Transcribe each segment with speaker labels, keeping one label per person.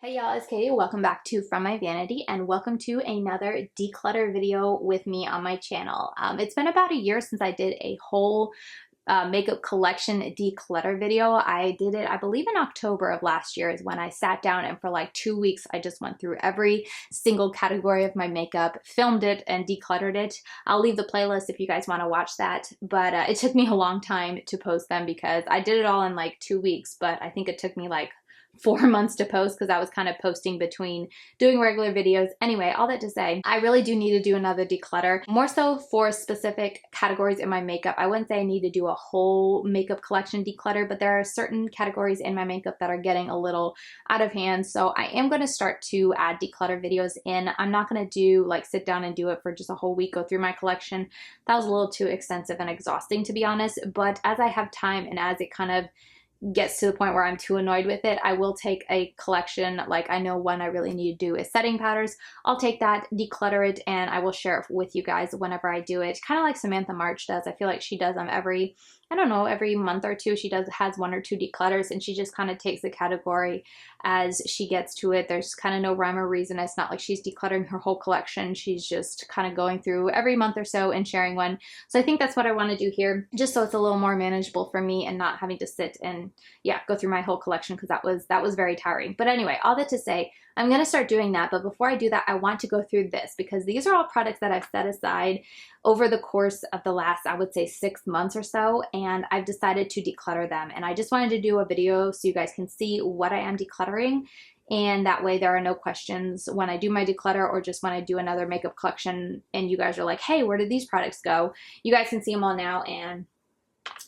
Speaker 1: Hey y'all, it's Katie. Welcome back to From My Vanity and welcome to another declutter video with me on my channel. It's been about a year since I did a whole makeup collection declutter video. I did it, I believe in October of last year is when I sat down and for like 2 weeks I just went through every single category of my makeup, filmed it and decluttered it. I'll leave the playlist if you guys want to watch that, but it took me a long time to post them because I did it all in like 2 weeks, but I think it took me like 4 months to post because I was kind of posting between doing regular videos. Anyway, all that to say, I really do need to do another declutter, more so for specific categories in my makeup. I wouldn't say I need to do a whole makeup collection declutter, but there are certain categories in my makeup that are getting a little out of hand. So I am going to start to add declutter videos in. I'm not going to do like sit down and do it for just a whole week, go through my collection. That was a little too extensive and exhausting, to be honest. But as I have time and as it kind of gets to the point where I'm too annoyed with it, I will take a collection. Like I know one I really need to do is setting powders. I'll take that, declutter it, and I will share it with you guys whenever I do it. Kind of like Samantha March does. I feel like she does them every, I don't know, every month or two. She has 1 or 2 declutters and she just kind of takes the category as she gets to it. There's kind of no rhyme or reason. It's not like she's decluttering her whole collection. She's just kind of going through every month or so and sharing one. So I think that's what I want to do here, just so it's a little more manageable for me and not having to sit and go through my whole collection, because that was very tiring. But anyway, all that to say, I'm going to start doing that. But before I do that, I want to go through this because these are all products that I've set aside over the course of the last, I would say 6 months or so, and I've decided to declutter them. And I just wanted to do a video so you guys can see what I am decluttering. And that way there are no questions when I do my declutter or just when I do another makeup collection and you guys are like, hey, where did these products go? You guys can see them all now, and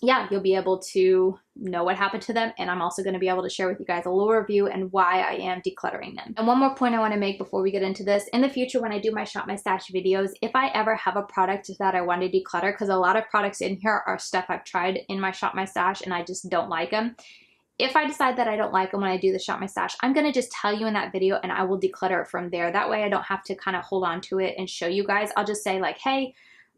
Speaker 1: yeah, you'll be able to know what happened to them. And I'm also going to be able to share with you guys a little review and why I am decluttering them. And one more point I want to make before we get into this: in the future, when I do my Shop My Stash videos, if I ever have a product that I want to declutter, because a lot of products in here are stuff I've tried in my Shop My Stash and I just don't like them. If I decide that I don't like them when I do the Shop My Stash, I'm going to just tell you in that video and I will declutter it from there. That way I don't have to kind of hold on to it and show you guys. I'll just say like, hey,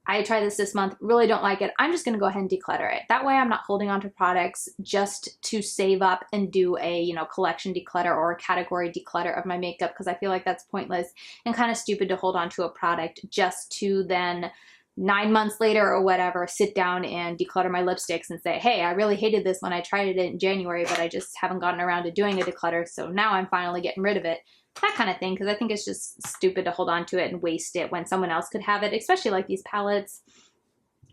Speaker 1: I tried this month, really don't like it. I'm just going to go ahead and declutter it. That way I'm not holding on to products just to save up and do a, you know, collection declutter or a category declutter of my makeup, because I feel like that's pointless and kind of stupid to hold on to a product just to then 9 months later or whatever sit down and declutter my lipsticks and say, hey, I really hated this when I tried it in January, but I just haven't gotten around to doing a declutter, so now I'm finally getting rid of it. That kind of thing, because I think it's just stupid to hold on to it and waste it when someone else could have it, especially like these palettes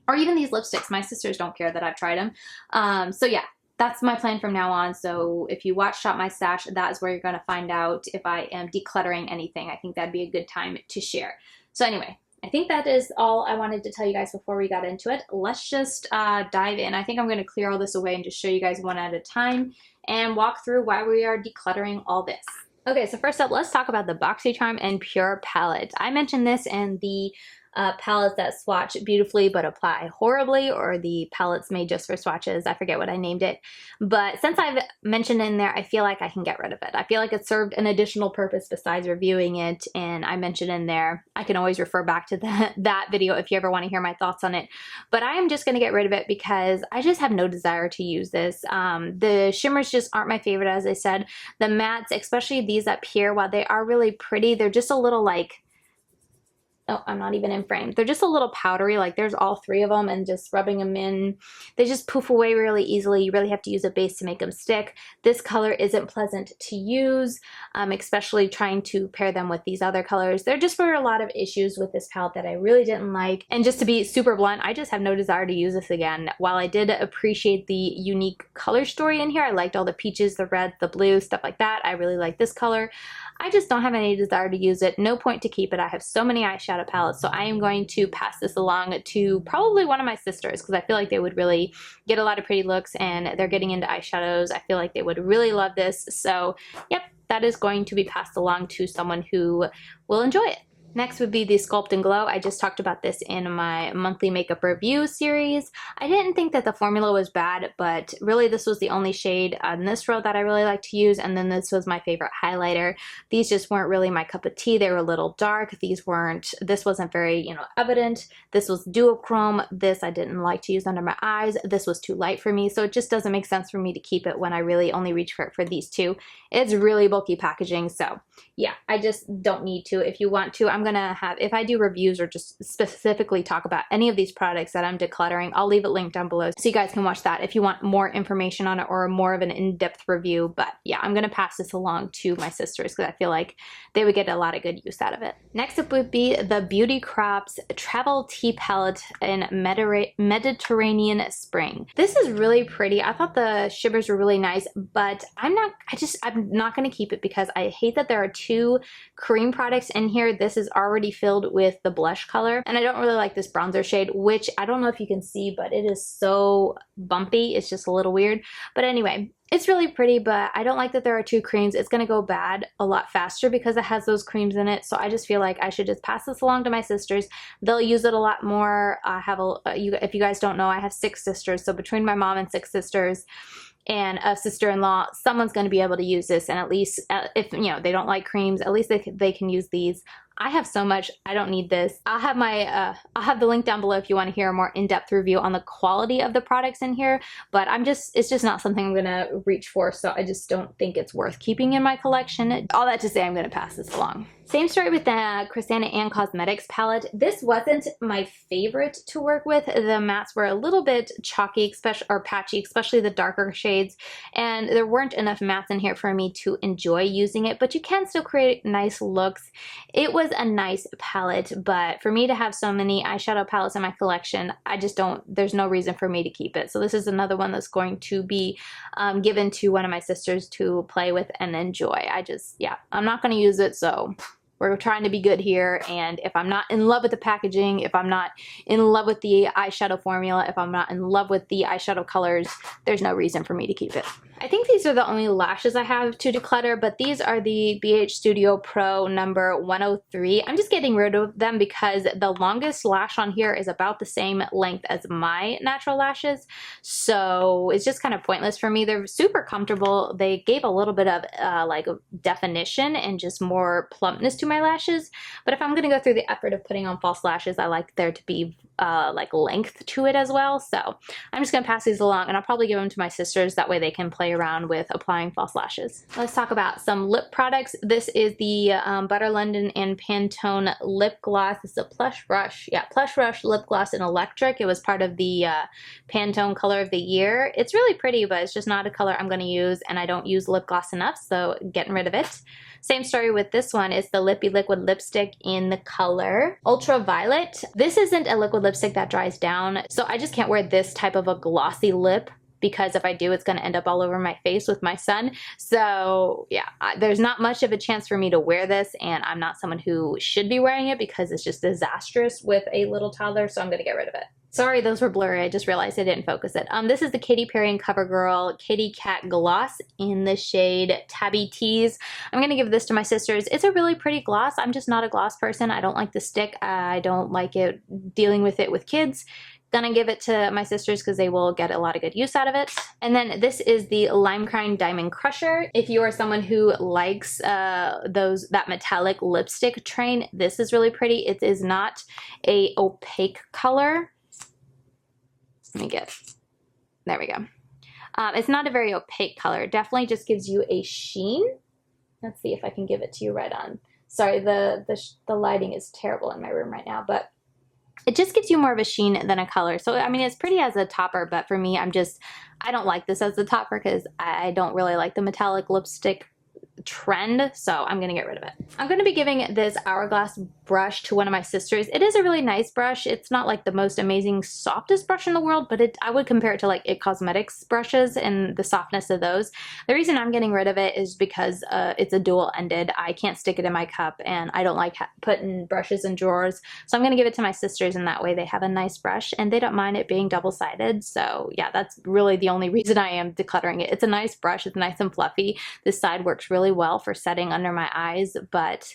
Speaker 1: or even these lipsticks. My sisters don't care that I've tried them. So yeah, that's my plan from now on. So if you watch Shop My Stash, that is where you're going to find out if I am decluttering anything. I think that'd be a good time to share. So anyway, I think that is all I wanted to tell you guys before we got into it. Let's just dive in. I think I'm going to clear all this away and just show you guys one at a time and walk through why we are decluttering all this. Okay, so first up, let's talk about the Boxycharm and PUR Palette. I mentioned this in the palettes that swatch beautifully but apply horribly, or the palettes made just for swatches. I forget what I named it. But since I've mentioned in there, I feel like I can get rid of it. I feel like it served an additional purpose besides reviewing it, and I mentioned in there. I can always refer back to that video if you ever want to hear my thoughts on it. But I am just going to get rid of it because I just have no desire to use this. The shimmers just aren't my favorite, as I said. The mattes, especially these up here, while they are really pretty, they're just a little like, oh, I'm not even in frame. They're just a little powdery. Like there's all 3 of them, and just rubbing them in, they just poof away really easily. You really have to use a base to make them stick. This color isn't pleasant to use, especially trying to pair them with these other colors. There just were a lot of issues with this palette that I really didn't like. And just to be super blunt, I just have no desire to use this again. While I did appreciate the unique color story in here, I liked all the peaches, the red, the blue, stuff like that. I really like this color. I just don't have any desire to use it. No point to keep it. I have so many eyeshadow palettes, so I am going to pass this along to probably one of my sisters, because I feel like they would really get a lot of pretty looks, and they're getting into eyeshadows. I feel like they would really love this. So yep, that is going to be passed along to someone who will enjoy it. Next would be the Sculpt and Glow. I just talked about this in my monthly makeup review series. I didn't think that the formula was bad, but really this was the only shade on this row that I really like to use, and then this was my favorite highlighter. These just weren't really my cup of tea. They were a little dark. This wasn't very, you know, evident. This was duochrome. This I didn't like to use under my eyes. This was too light for me, so it just doesn't make sense for me to keep it when I really only reach for it for these two. It's really bulky packaging, so yeah, I just don't need to. If you want to, I'm gonna have, if I do reviews or just specifically talk about any of these products that I'm decluttering, I'll leave it linked down below so you guys can watch that if you want more information on it or more of an in-depth review. But yeah, I'm gonna pass this along to my sisters because I feel like they would get a lot of good use out of it. Next up would be the Beauty Crops Travel Tea Palette in Mediterranean Spring. This is really pretty. I thought the shivers were really nice, but I'm not gonna keep it because I hate that there are two cream products in here. This is already filled with the blush color, and I don't really like this bronzer shade, which I don't know if you can see, but it is so bumpy. It's just a little weird. But anyway, it's really pretty, but I don't like that there are two creams. It's gonna go bad a lot faster because it has those creams in it. So I just feel like I should just pass this along to my sisters. They'll use it a lot more. I have if you guys don't know, I have 6 sisters. So between my mom and 6 sisters and a sister-in-law, someone's going to be able to use this. And at least if, you know, they don't like creams, at least they can use these. I have so much, I don't need this. I'll have the link down below if you want to hear a more in-depth review on the quality of the products in here, but it's just not something I'm gonna reach for, so I just don't think it's worth keeping in my collection. All that to say, I'm gonna pass this along. Same story with the Krisanna and Cosmetics palette. This wasn't my favorite to work with. The mattes were a little bit chalky, or patchy, especially the darker shades, and there weren't enough mattes in here for me to enjoy using it, but you can still create nice looks. It was a nice palette, but for me to have so many eyeshadow palettes in my collection, there's no reason for me to keep it. So this is another one that's going to be given to one of my sisters to play with and enjoy. I'm not going to use it, so we're trying to be good here, and if I'm not in love with the packaging, if I'm not in love with the eyeshadow formula, if I'm not in love with the eyeshadow colors, there's no reason for me to keep it. I think these are the only lashes I have to declutter, but these are the BH Studio Pro number 103. I'm just getting rid of them because the longest lash on here is about the same length as my natural lashes, so it's just kind of pointless for me. They're super comfortable. They gave a little bit of like definition and just more plumpness to my lashes, but if I'm going to go through the effort of putting on false lashes, I like there to be like length to it as well. So I'm just going to pass these along, and I'll probably give them to my sisters. That way they can play around with applying false lashes. Let's talk about some lip products. This is the Butter London and Pantone lip gloss. This is a Plush Rush. Yeah, Plush Rush lip gloss in electric. It was part of the Pantone color of the year. It's really pretty, but it's just not a color I'm going to use, and I don't use lip gloss enough, so getting rid of it. Same story with this one. It's the Lippy liquid lipstick in the color Ultraviolet. This isn't a liquid lipstick that dries down, so I just can't wear this type of a glossy lip, because if I do, it's going to end up all over my face with my son. So yeah, there's not much of a chance for me to wear this, and I'm not someone who should be wearing it because it's just disastrous with a little toddler, so I'm going to get rid of it. Sorry, those were blurry. I just realized I didn't focus it. This is the Katy Perry and Covergirl Kitty Cat Gloss in the shade Tabby Tease. I'm going to give this to my sisters. It's a really pretty gloss. I'm just not a gloss person. I don't like the stick. I don't like it dealing with it with kids. Gonna give it to my sisters because they will get a lot of good use out of it. And then this is the Lime Crime Diamond Crusher. If you are someone who likes that metallic lipstick train, this is really pretty. It is not a opaque color. Let me get, there we go. It's not a very opaque color. It definitely just gives you a sheen. Let's see if I can give it to you right on. Sorry, the lighting is terrible in my room right now, but it just gives you more of a sheen than a color. So, I mean, it's pretty as a topper, but for me, I don't like this as a topper because I don't really like the metallic lipstick trend, so I'm gonna get rid of it. I'm gonna be giving this Hourglass brush to one of my sisters. It is a really nice brush. It's not like the most amazing softest brush in the world, but I would compare it to like It Cosmetics brushes and the softness of those. The reason I'm getting rid of it is because it's a dual-ended. I can't stick it in my cup, and I don't like putting brushes in drawers, so I'm gonna give it to my sisters, and that way they have a nice brush and they don't mind it being double-sided. So yeah, that's really the only reason I am decluttering it. It's a nice brush. It's nice and fluffy. This side works really well for setting under my eyes, but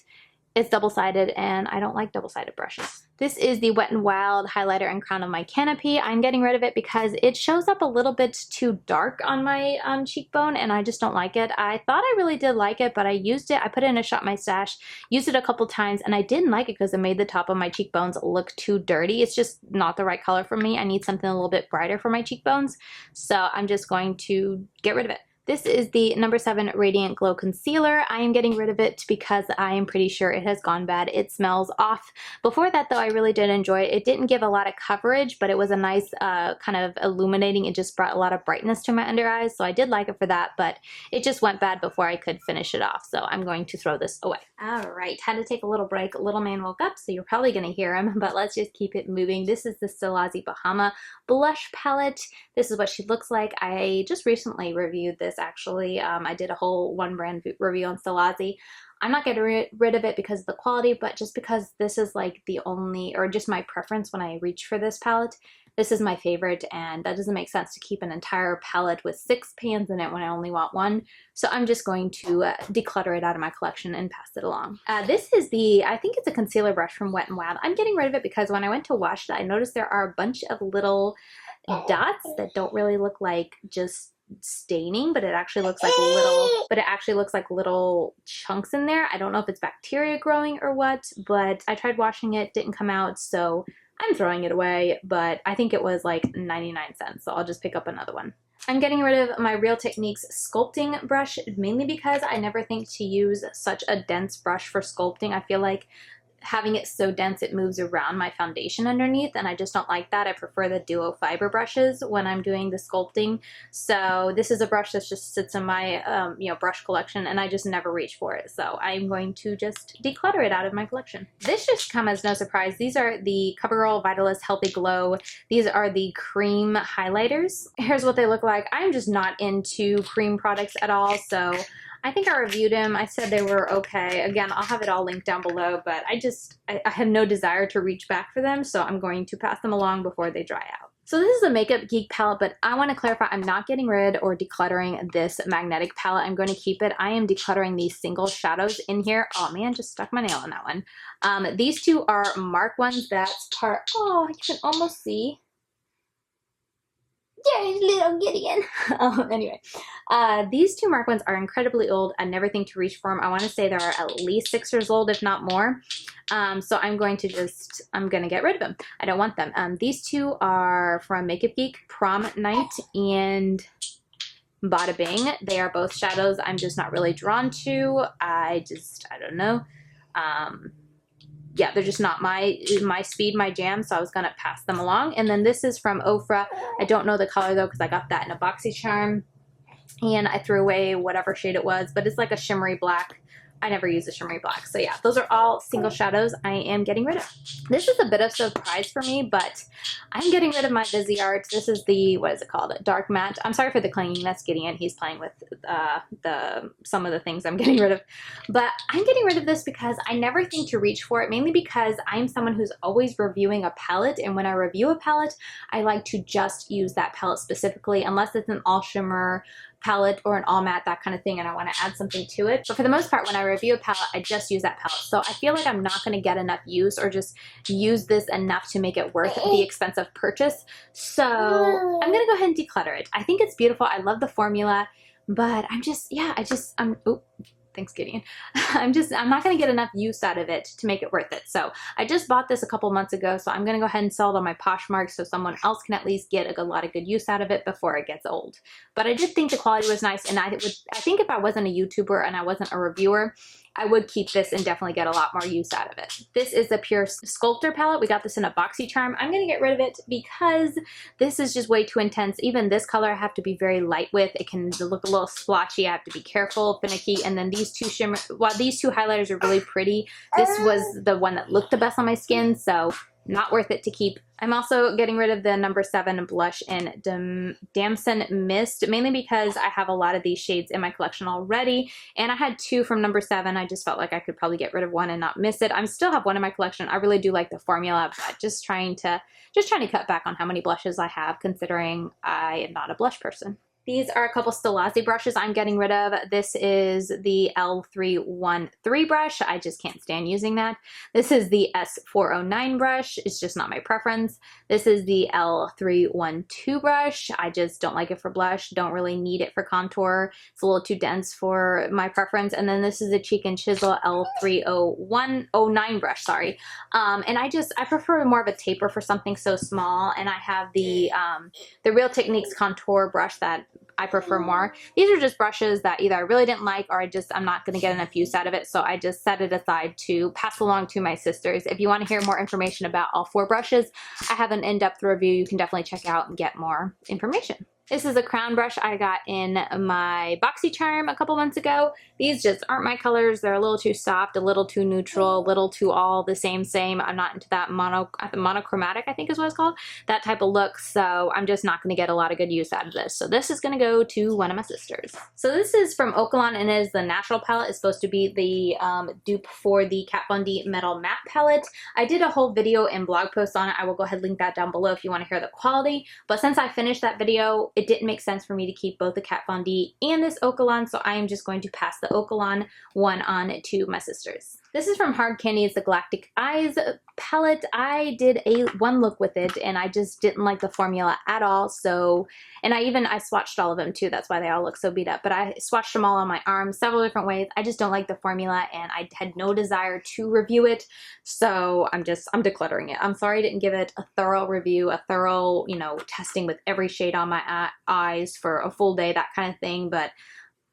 Speaker 1: it's double-sided and I don't like double-sided brushes. This is the Wet n Wild highlighter and crown of my Canopy. I'm getting rid of it because it shows up a little bit too dark on my cheekbone and I just don't like it. I thought I really did like it, but I used it, I put it in a Shop My Stash, used it a couple times, and I didn't like it because it made the top of my cheekbones look too dirty. It's just not the right color for me. I need something a little bit brighter for my cheekbones, so I'm just going to get rid of it. This is the number 7 Radiant Glow Concealer. I am getting rid of it because I am pretty sure it has gone bad. It smells off. Before that though, I really did enjoy it. It didn't give a lot of coverage, but it was a nice kind of illuminating. It just brought a lot of brightness to my under eyes, so I did like it for that, but it just went bad before I could finish it off, so I'm going to throw this away. Alright, had to take a little break. Little man woke up, so you're probably going to hear him, but let's just keep it moving. This is the Stilazzi Bahama blush palette. This is what she looks like. I just recently reviewed this actually. I did a whole one brand review on Stilazzi. I'm not getting rid of it because of the quality, but just because this is like the only, or just my preference when I reach for this palette. This is my favorite, and that doesn't make sense to keep an entire palette with 6 pans in it when I only want one. So I'm just going to declutter it out of my collection and pass it along. This is the, I think it's a concealer brush from Wet n Wild. I'm getting rid of it because when I went to wash it, I noticed there are a bunch of little dots that don't really look like just staining, but it actually looks like little chunks in there. I don't know if it's bacteria growing or what, but I tried washing it, didn't come out, so I'm throwing it away, but I think it was like 99 cents, so I'll just pick up another one. I'm getting rid of my Real Techniques sculpting brush, mainly because I never think to use such a dense brush for sculpting. I feel like having it so dense it moves around my foundation underneath, and I just don't like that. I prefer the duo fiber brushes when I'm doing the sculpting. So this is a brush that just sits in my brush collection, and I just never reach for it. So I'm going to just declutter it out of my collection. This just come as no surprise. These are the Covergirl Vitalist Healthy Glow. These are the cream highlighters. Here's what they look like. I'm just not into cream products at all, so I think I reviewed them. I said they were okay. Again, I'll have it all linked down below, but I have no desire to reach back for them, so I'm going to pass them along before they dry out. So this is a Makeup Geek palette, but I want to clarify, I'm not getting rid or decluttering this magnetic palette. I'm going to keep it. I am decluttering these single shadows in here. Oh man, just stuck my nail on that one. These two are Mark ones. That's part, oh, you can almost see. There's little Gideon. Anyway, these two Mark ones are incredibly old. I never think to reach for them. I want to say they're at least 6 years old, if not more. So I'm going to get rid of them. I don't want them. These two are from Makeup Geek, Prom Night and Bada Bing. They are both shadows I'm just not really drawn to. I don't know. Yeah, they're just not my speed, my jam, so I was going to pass them along. And then this is from Ofra. I don't know the color, though, because I got that in a Boxycharm, and I threw away whatever shade it was, but it's like a shimmery black. I never use a shimmery black. So yeah, those are all single shadows I am getting rid of. This is a bit of a surprise for me, but I'm getting rid of my Viseart. This is the, what is it called? Dark Matte. I'm sorry for the clanging. That's Gideon. He's playing with some of the things I'm getting rid of. But I'm getting rid of this because I never think to reach for it, mainly because I'm someone who's always reviewing a palette. And when I review a palette, I like to just use that palette specifically, unless it's an all shimmer palette or an all matte, that kind of thing, and I want to add something to it. But for the most part, when I review a palette, I just use that palette. So I feel like I'm not going to get enough use or just use this enough to make it worth the expense of purchase. So I'm going to go ahead and declutter it. I think it's beautiful. I love the formula, but oh, thanks, Gideon. I'm not going to get enough use out of it to make it worth it. So I just bought this a couple months ago, so I'm going to go ahead and sell it on my Poshmark so someone else can at least get a lot of good use out of it before it gets old. But I did think the quality was nice, and I think if I wasn't a YouTuber and I wasn't a reviewer, I would keep this and definitely get a lot more use out of it. This is the PUR Sculptor palette. We got this in a Boxycharm. I'm going to get rid of it because this is just way too intense. Even this color I have to be very light with. It can look a little splotchy. I have to be careful, finicky. And then these two while these two highlighters are really pretty, this was the one that looked the best on my skin, so not worth it to keep. I'm also getting rid of the number 7 blush in Damson Mist, mainly because I have a lot of these shades in my collection already, and I had 2 from number 7. I just felt like I could probably get rid of one and not miss it. I still have one in my collection. I really do like the formula, but just trying to cut back on how many blushes I have, considering I am not a blush person. These are a couple Stilazzi brushes I'm getting rid of. This is the L313 brush. I just can't stand using that. This is the S409 brush. It's just not my preference. This is the L312 brush. I just don't like it for blush. Don't really need it for contour. It's a little too dense for my preference. And then this is the Cheek and Chisel L309 brush, sorry. And I prefer more of a taper for something so small. And I have the Real Techniques contour brush that I prefer more. These are just brushes that either I really didn't like or I'm not going to get enough use out of it, so I just set it aside to pass along to my sisters. If you want to hear more information about all 4 brushes, I have an in-depth review you can definitely check out and get more information. This is a crown brush I got in my Boxycharm a couple months ago. These just aren't my colors. They're a little too soft, a little too neutral, a little too all the same. I'm not into that monochromatic, I think is what it's called, that type of look. So I'm just not going to get a lot of good use out of this. So this is going to go to one of my sisters. So this is from Olympus and it is the Natural palette. It's supposed to be the dupe for the Kat Von D Metal Matte palette. I did a whole video and blog post on it. I will go ahead and link that down below if you want to hear the quality. But since I finished that video, it didn't make sense for me to keep both the Kat Von D and this Olympus, so I am just going to pass the Olympus one on to my sisters. This is from Hard Candy's the Galactic Eyes palette. I did one look with it and I just didn't like the formula at all. So, and I swatched all of them too. That's why they all look so beat up. But I swatched them all on my arm several different ways. I just don't like the formula and I had no desire to review it. So I'm decluttering it. I'm sorry I didn't give it a thorough review, a thorough, testing with every shade on my eyes for a full day, that kind of thing. But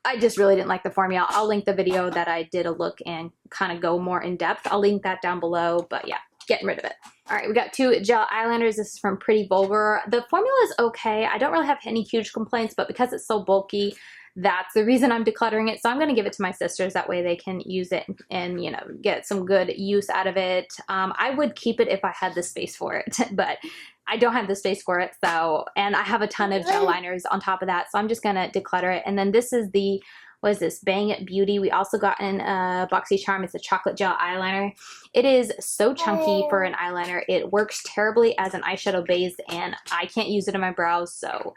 Speaker 1: I just really didn't like the formula. I'll link the video that I did a look and kind of go more in depth. I'll link that down below, but yeah, getting rid of it. All right, we got 2 gel eyeliners. This is from Pretty Vulgar. The formula is okay. I don't really have any huge complaints, but because it's so bulky, that's the reason I'm decluttering it. So I'm going to give it to my sisters. That way they can use it and, get some good use out of it. I would keep it if I had the space for it, but I don't have the space for it. So, and I have a ton of gel liners on top of that. So I'm just going to declutter it. And then this is the, what is this? Bang Beauty. We also got in Boxycharm. It's a chocolate gel eyeliner. It is so chunky for an eyeliner. It works terribly as an eyeshadow base and I can't use it on my brows. So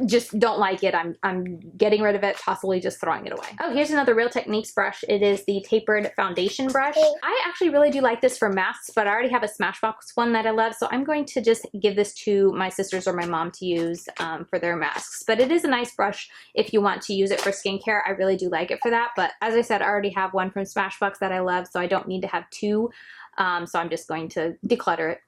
Speaker 1: just don't like it. I'm getting rid of it, possibly just throwing it away. Oh, here's another Real Techniques brush. It is the tapered foundation brush. I actually really do like this for masks, but I already have a Smashbox one that I love, so I'm going to just give this to my sisters or my mom to use for their masks. But it is a nice brush if you want to use it for skincare. I really do like it for that, but as I said, I already have one from Smashbox that I love, so I don't need to have 2. So I'm just going to declutter it.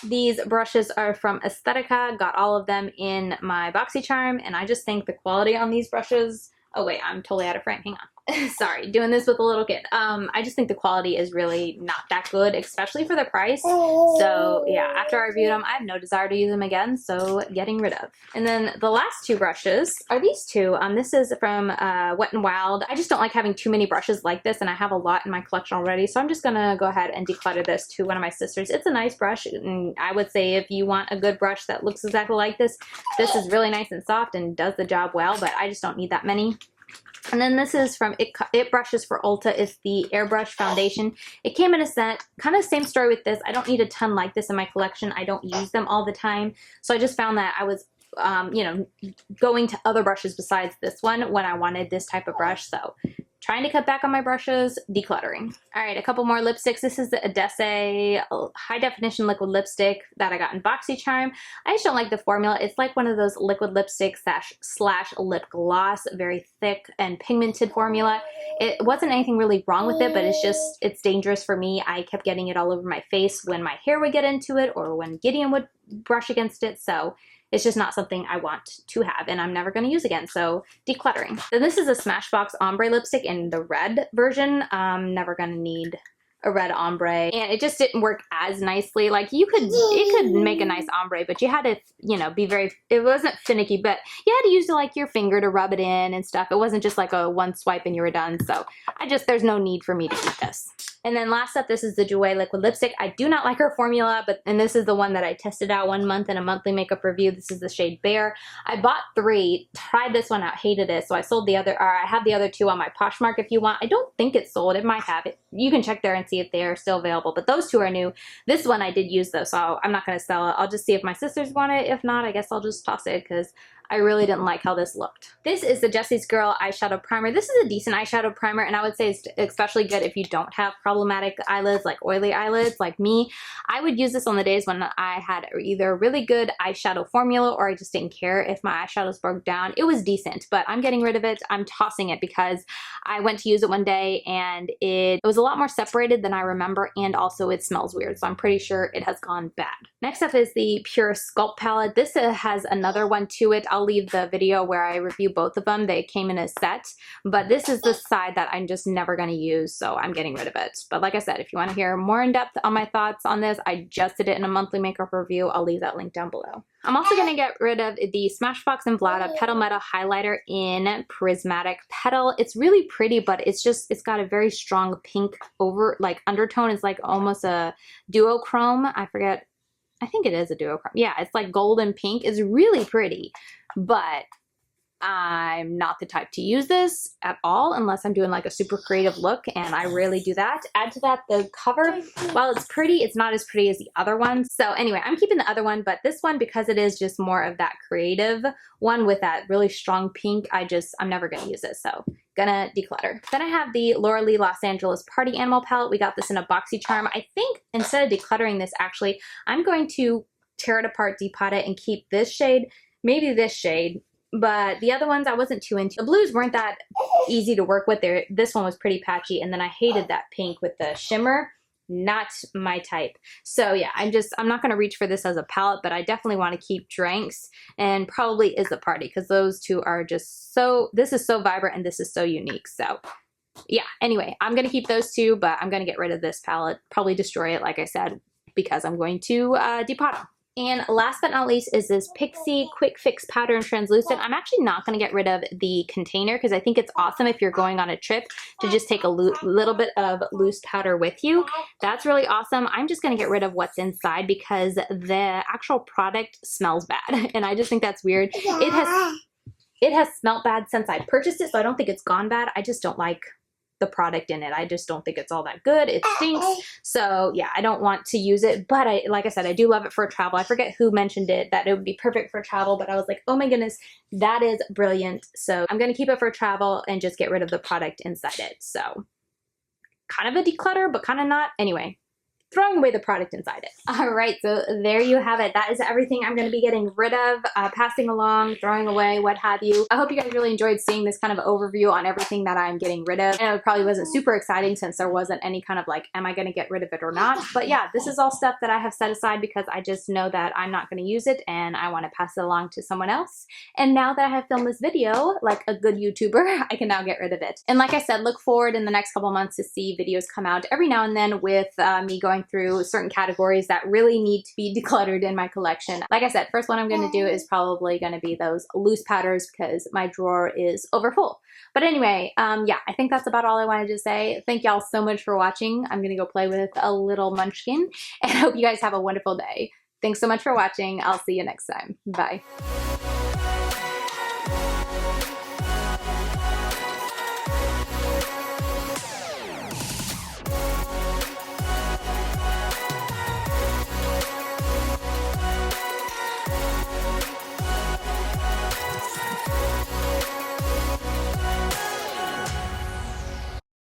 Speaker 1: These brushes are from Aesthetica. Got all of them in my Boxycharm, and I just think the quality on these brushes... Oh wait, I'm totally out of frame. Hang on. Sorry, doing this with a little kid. I just think the quality is really not that good, especially for the price. So yeah, after I reviewed them, I have no desire to use them again, so getting rid of. And then the last 2 brushes are these 2. This is from Wet n Wild. I just don't like having too many brushes like this, and I have a lot in my collection already, so I'm just gonna go ahead and declutter this to one of my sisters. It's a nice brush, and I would say if you want a good brush that looks exactly like this, this is really nice and soft and does the job well, but I just don't need that many. And then this is from It Brushes for Ulta. It's the Airbrush Foundation. It came in a set. Kind of same story with this. I don't need a ton like this in my collection. I don't use them all the time. So I just found that I was, going to other brushes besides this one when I wanted this type of brush. So trying to cut back on my brushes, decluttering. All right, a couple more lipsticks. This is the Odesse High Definition Liquid Lipstick that I got in Boxycharm. I just don't like the formula. It's like one of those liquid lipsticks slash lip gloss, very thick and pigmented formula. It wasn't anything really wrong with it, but it's dangerous for me. I kept getting it all over my face when my hair would get into it or when Gideon would brush against it. So it's just not something I want to have and I'm never going to use again, so decluttering. Then this is a Smashbox Ombre lipstick in the red version. I'm never going to need a red ombre, and it just didn't work as nicely. Like it could make a nice ombre, but you had to, be very, it wasn't finicky, but you had to use like your finger to rub it in and stuff. It wasn't just like a one swipe and you were done. So there's no need for me to keep this. And then last up, this is the Jouer Liquid Lipstick. I do not like her formula, and this is the one that I tested out 1 month in a monthly makeup review. This is the shade Bear. I bought 3, tried this one out, hated it, so I sold the other, or I have the other 2 on my Poshmark if you want. I don't think it's sold. It might have it. You can check there and see if they are still available, but those 2 are new. This one I did use though, so I'm not going to sell it. I'll just see if my sisters want it. If not, I guess I'll just toss it because I really didn't like how this looked. This is the Jessie's Girl eyeshadow primer. This is a decent eyeshadow primer, and I would say it's especially good if you don't have problematic eyelids, like oily eyelids like me. I would use this on the days when I had either really good eyeshadow formula or I just didn't care if my eyeshadows broke down. It was decent, but I'm getting rid of it. I'm tossing it because I went to use it one day and it was a lot more separated than I remember, and also it smells weird, so I'm pretty sure it has gone bad. Next up is the PUR Sculpt palette. This has another one to it. I'll leave the video where I review both of them. They came in a set, but this is the side that I'm just never going to use, so I'm getting rid of it. But like I said, if you want to hear more in depth on my thoughts on this, I just did it in a monthly makeup review. I'll leave that link down below. I'm also going to get rid of the Smashbox and Vlada Petal Metal Highlighter in Prismatic Petal. It's really pretty, but it's got a very strong pink undertone. It's like almost a duochrome. I think it is a duochrome. Yeah, it's like gold and pink. It's really pretty, but I'm not the type to use this at all unless I'm doing like a super creative look, and I rarely do that. Add to that the cover. While it's pretty, it's not as pretty as the other one. So anyway, I'm keeping the other one, but this one, because it is just more of that creative one with that really strong pink, I'm never gonna use it, so gonna declutter. Then I have the Laura Lee Los Angeles Party Animal palette. We got this in a Boxycharm. I think instead of decluttering this, actually, I'm going to tear it apart, depot it, and keep this shade, maybe this shade, but the other ones I wasn't too into. The blues weren't that easy to work with. This one was pretty patchy, and then I hated that pink with the shimmer. Not my type. So yeah, I'm not going to reach for this as a palette, but I definitely want to keep Drinks and probably Is the Party, because those two are just so, this is so vibrant and this is so unique. So yeah, anyway, I'm going to keep those two, but I'm going to get rid of this palette, probably destroy it, like I said, because I'm going to depot them. And last but not least is this Pixi Quick Fix Powder in Translucent. I'm actually not going to get rid of the container because I think it's awesome if you're going on a trip to just take a little bit of loose powder with you. That's really awesome. I'm just going to get rid of what's inside because the actual product smells bad, and I just think that's weird. It has smelled bad since I purchased it, so I don't think it's gone bad. I just don't like the product in it. I just don't think it's all that good. It stinks. So yeah, I don't want to use it, but like I said, I do love it for travel. I forget who mentioned it, that it would be perfect for travel, but I was like, oh my goodness, that is brilliant. So I'm going to keep it for travel and just get rid of the product inside it. So kind of a declutter, but kind of not. Anyway, throwing away the product inside it. All right, so there you have it. That is everything I'm going to be getting rid of, passing along, throwing away, what have you. I hope you guys really enjoyed seeing this kind of overview on everything that I'm getting rid of. And it probably wasn't super exciting since there wasn't any kind of like, am I going to get rid of it or not? But yeah, this is all stuff that I have set aside because I just know that I'm not going to use it and I want to pass it along to someone else. And now that I have filmed this video, like a good YouTuber, I can now get rid of it. And like I said, look forward in the next couple months to see videos come out every now and then with me going through certain categories that really need to be decluttered in my collection. Like I said, first one I'm going to do is probably going to be those loose powders because my drawer is overfull. But anyway, yeah, I think that's about all I wanted to say. Thank y'all so much for watching. I'm going to go play with a little munchkin and I hope you guys have a wonderful day. Thanks so much for watching. I'll see you next time. Bye.